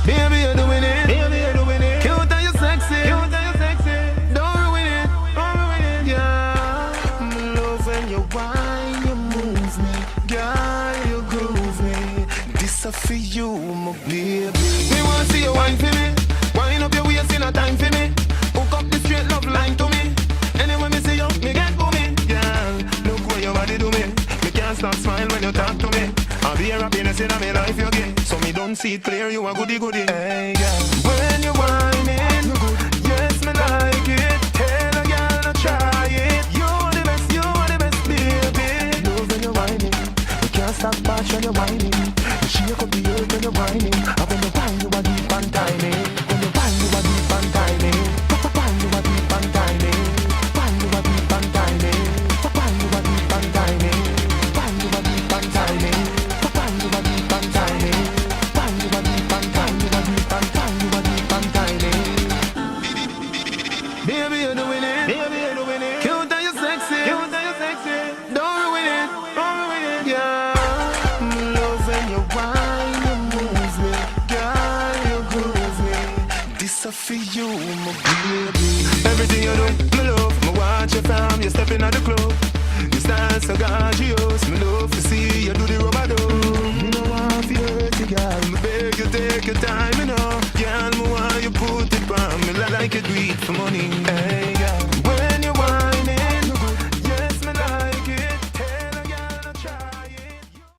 Baby, you're doing it. Baby, you're doing it. Cute and you sexy. Cute and you sexy. Don't ruin it. Don't ruin it. Yeah. Love when you whine, you move me. Girl, you groove me. This is for you, my baby. Me want to see you whine for me. Wind up your waist in a time for me. Hook up the straight love line to me. Anyway, me see you, me get booming. Girl, look what your body do me. Me can't stop smile when you talk to me. I'll be a happiness in my life, you get. So me don't see it clear, you a goodie goodie. Hey, girl, when you whining, yes, me like it. Tell a girl to try it. You're the best, baby. Love when you're whining, you can't stop watch when you're whining. You shake up the earth when you're whining. And when you whine, you a deep and tiny. When you whine, you a deep and tiny. Whine, you a deep and tiny. Whine, you a deep and tiny. Whine, you a deep and tiny. Whine, you a deep and tiny. Whine, you a deep and tiny. Whine, you a deep and tiny. You a deep and tiny. You a deep and tiny. Baby, you're doing it. Baby, you're doing it. Cute and you sexy. Cute and you sexy. Don't ruin it. Don't ruin it. Yeah. Love when you whine, you move me. Girl, you groove me. This is for you, my baby. Everything you do, me love. Me watch you from you stepping at the club. You stand so gorgeous. Me love to see you do the rubber dub. Me no want to hurt you, girl. Me beg you take your time, you know. Girl, me want you put it on me like you do it for money.